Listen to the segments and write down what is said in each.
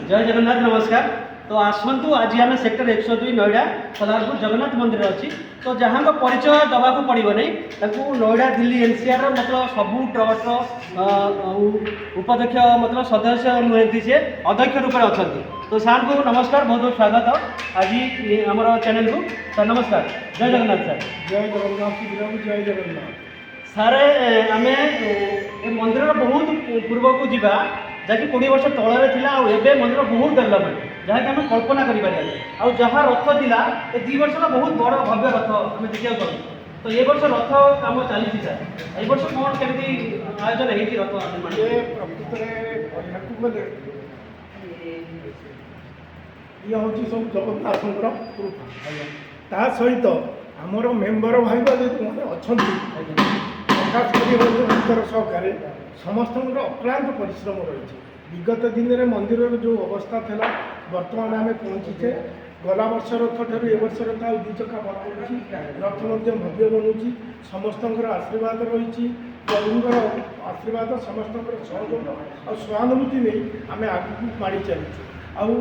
जय जगन्नाथ नमस्कार। तो आसतु आज आम सेक्टर 102 नोएडा सदारपुर जगन्नाथ मंदिर अच्छी। तो जहाँ को परिचय दवा को पड़ो नहीं नोएडा दिल्ली एनसीआर मतलब सबू ट्रस्ट उपाध्यक्ष मतलब सदस्य नुहति सी अध्यक्ष रूप में अच्छा। तो सार को नमस्कार, बहुत बहुत स्वागत आज आम चैनल को। सर नमस्कार, जय जगन्नाथ। सर जय जगन्नाथ, जय जगन्नाथ। सारे आम मंदिर बहुत पूर्व को जीवा जहाँकि 20 वर्ष तलरे थिला एबे मंदिर बहुत डेवलपमेंट जहाँकि आम कल्पना करें। जहाँ रथ थिला ए 2 वर्ष बहुत बड़ भव्य रथ आम देखा पाऊँ। तो ये वर्ष रथ काम चली सर ए वर्ष कौन केमती आयोजन होती रथ निर्माण? प्रकृत गले ये हूँ सब जगन्नाथ कृपा। ता सहित आमर मेम्बर भाई अच्छा प्रकाश कर सहकार समस्त अक्लांत परिश्रम रही। विगत दिन में मंदिर जो अवस्था था बर्तमान आम पहुँचीचे। गला वर्ष रथ ठार ए वर्ष रथ आ 2 चक्का बढ़ रथ भव्य बनूँ। समस्त आशीर्वाद रही, प्रभुंर आशीर्वाद समस्त सहयोग और सहानुभूति नहीं आम आगे माड़ी चलुँ। आउ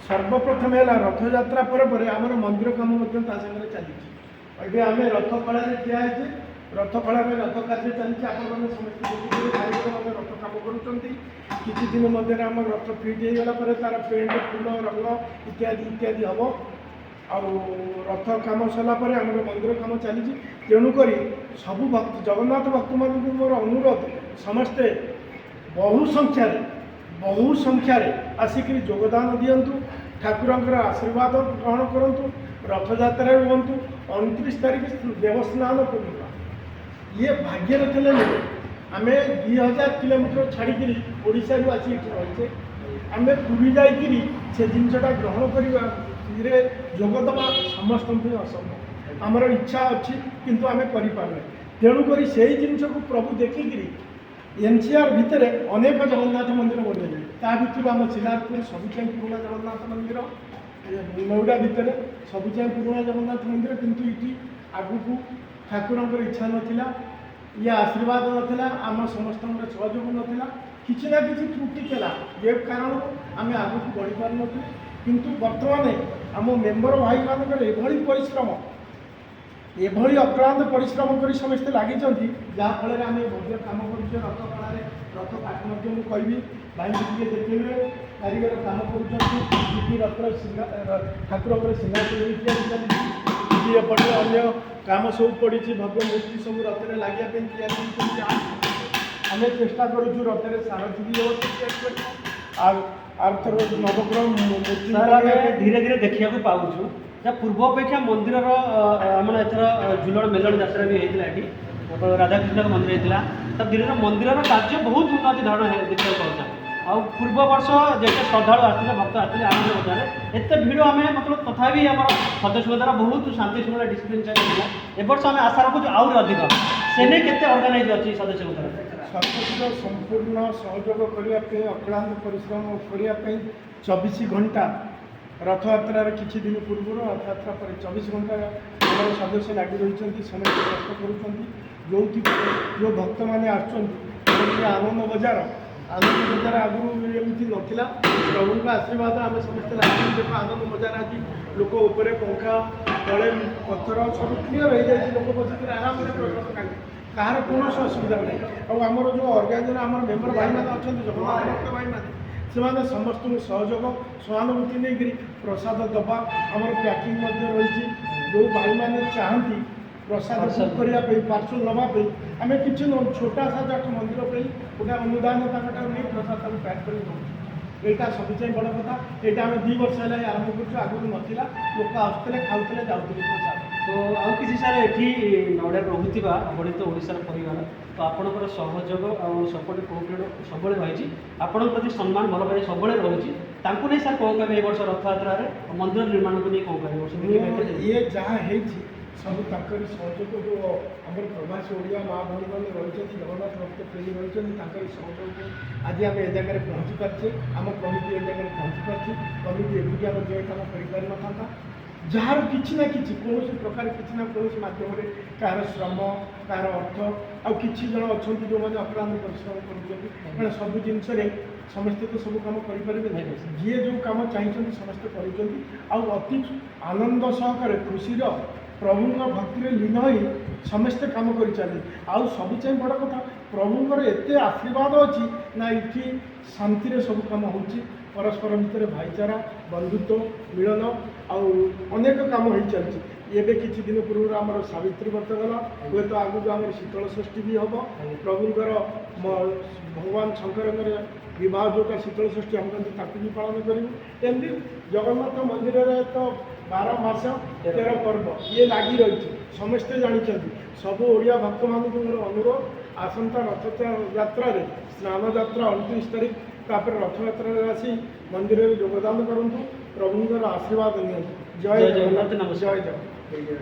सर्वप्रथम है रथ यात्रा पर आमर मंदिर कम चली। आम रथ कला ठिया है, रथ कला में रथ कार्य चलती। आपने समस्त कारीगर रथ कम कर किसी दिन मध्य आम रथ फिट होगा तार पेंट फूल रंग इत्यादि इत्यादि हम आ रथ कम सरलापर आम मंदिर कम चली। तेणुक सबू भक्त जगन्नाथ भक्त मान मोर अनुरोध समस्ते बहु संख्यार आसिक योगदान दिंतु, ठाकुर आशीर्वाद ग्रहण करूँ, रथ यात्रा हूँ। 29 तारीख देवस्नान पूर्णिमा ये भाग्य थे आम 2000 किलोमीटर छाड़ी ओडिशा आसिक रही आम पूरी जाकि से जिनटा ग्रहण करने जोगदवा समस्त असंभव। आमर इच्छा अच्छी किंतु आम करें। तेणुक से जिन को प्रभु देखिकी एनसीआर भितर अनेक जगन्नाथ मंदिर बनले ता भर आम सिलारपुर सबुचाई पुराणा जगन्नाथ मंदिर, नोएडा भितर सबुचाई पुराणा जगन्नाथ मंदिर। किंतु ये आगु ठाकुर इच्छा नाला, ये आशीर्वाद नाला, आम समस्त सहयोग नाला, किसी ना कि त्रुटि था जे कारण आम आगु बढ़ी पार नु। किंतु बर्तमान आम मेम्बर भाई मानकर एभली परिश्रम एभली अक्लांत परिश्रम कर समस्ते लगी जहाँफल आम भव्य कम कर रथ कलार रथ काट कहि भाई टे देखे कारीगर कम कर ठाकुर सिंहासन इत्यादि चलती। एपटे अन्य कम सब पड़ी भव्य मूर्ति सब रथ लगे आम चेष्टा करूँ रथ सारथी व्यवस्था आर नवग्रह मूर्ति धीरे धीरे देखा पाऊँ। पूर्व अपेक्षा मंदिर आम एथर झुलण मेलण यात्रा भी होता है, राधाकृष्ण मंदिर होता है। तब धीरे धीरे मंदिर कार्य बहुत उन्नति धरण देखा पाऊँ। आ पूर्व वर्ष जैसे श्रद्धा आसते भक्त आसते आनंद बजार एत भिड़ आम मतलब तथापि आम सदस्य द्वारा बहुत शांति शृंखला डिसिप्लिन चाहिए। ए वर्ष आम आशा रखुँ आहरी अधिक से नहीं केते ऑर्गेनाइज अच्छी सदस्य द्वारा सदस्य संपूर्ण सहयोग करने अक्लांत परिश्रम करने 24 घंटा रथ यात्रार किसी दिन पूर्व रथ यात्रा पर 24 घंटा आम सदस्य लगी रही समस्त कष्ट कर जो भक्त मैंने आनंद बजार आगुरी एमती नाला। प्रभु का आशीर्वाद आम समस्त लगे देख आनंद बजार आज लोक उपर पंखा तले पत्थर सब क्लीयर हो जाए लोक बस आराम से कहार कौन असुविधा नहीं। आमर जो अर्गानाइजर आम मेम्बर भाई मैंने अच्छा जगन्नाथ भक्त भाई मैंने से समस्त सहयोग सहानुभूति नहीं प्रसाद दबा आमर पैकिंग रही। जो भाई मैंने चाहती प्रसाद बुक करने पार्सल नापी आम कि छोटा सा जाट मंदिर गोटे अनुदान नहीं प्रसाद पैक कर यहाँ सबुचाई बड़ कथा। यहाँ आम 2 वर्ष है आरंभ कर आगुरी नाला लोक आसते खाऊले जाऊे प्रसाद। तो आउ कि सर ये नोएडा रोकता अवहेलित ओडार परिवार तो आपंकर सहयोग और सपोर्ट कोअपरेट सब रही आपण प्रति सम्मान भल पाई सब रही नहीं सर कौन कहे वर्ष रथ यात्रा मंदिर निर्माण को नहीं कौन कहे ये जहाँ है सब सहयोग जो आम प्रवासी ओडिया माँ भाई मैंने रही जगन्नाथ भक्त प्रेमी रही सहयोग आज आम ए जगह पहुँची पार्चे आम कमिटी ए जगह पहुँची पार्टी कमिटी एकुटिया काम कर था जार किसी ना कि कौन प्रकार किसी ना कौन मध्यम कहार श्रम कहार अर्थ आउ कि जन अच्छा जो मैंने अक्लांत परिश्रम कर सब जिनस ସମସ୍ତେ ତ ସବୁ କାମ କରିପାରିବେ ନାଇଁ, ନାହିଁ ନାଇଁ। ଯିଏ ଯେଉଁ କାମ ଚାହିଁଛନ୍ତି ସମସ୍ତେ କରୁଛନ୍ତି ଆଉ ଅତି ଆନନ୍ଦ ସହକାରେ ଖୁସିର ପ୍ରଭୁଙ୍କ ଭକ୍ତିରେ ଲୀନ ହୋଇ ସମସ୍ତେ କାମ କରିଚାଲିଲେ ଆଉ ସବୁଚାହିଁ ବଡ଼ କଥା ପ୍ରଭୁଙ୍କର ଏତେ ଆଶୀର୍ବାଦ ଅଛି ନା ଏଠି ଶାନ୍ତିରେ ସବୁ କାମ ହେଉଛି ପରସ୍ପର ଭିତରେ ଭାଇଚାରା ବନ୍ଧୁତ୍ୱ ମିଳନ ଆଉ ଅନେକ କାମ ହେଇ ଚାଲିଛି ଏବେ କିଛି ଦିନ ପୂର୍ବରୁ ଆମର ସାବିତ୍ରୀ ବ୍ରତ ଗଲା ହୁଏତ ଆଗକୁ ଆମର ଶୀତଳ ଷଷ୍ଠୀ ବି ହେବ ପ୍ରଭୁଙ୍କର ଭଗବାନ ଶଙ୍କରଙ୍କର ବିବାହ ଯେଉଁଟା ଶୀତଳ ଷଷ୍ଠୀ ଆମେ କହନ୍ତି ତାକୁ ବି ପାଳନ କରିବୁ ଏମିତି ଜଗନ୍ନାଥ ମନ୍ଦିରରେ ତ 12 ମାସ 13 ପର୍ବ ଇଏ ଲାଗି ରହିଛି ସମସ୍ତେ ଜାଣିଛନ୍ତି ସବୁ ଓଡ଼ିଆ ଭକ୍ତମାନଙ୍କୁ ମୋର ଅନୁରୋଧ ଆସନ୍ତା ରଥଯାତ୍ରାରେ ସ୍ନାନ ଯାତ୍ରା 29 ତାରିଖ ତାପରେ ରଥଯାତ୍ରାରେ ଆସି ମନ୍ଦିରରେ ଯୋଗଦାନ କରନ୍ତୁ ପ୍ରଭୁଙ୍କର ଆଶୀର୍ବାଦ ନିଅନ୍ତୁ ଜୟ ଜୟ ଜଗନ୍ନାଥ, ଜଗନ୍ନାଥ ନମସ୍କାର। ଜୟ ଜଗନ୍ନାଥ।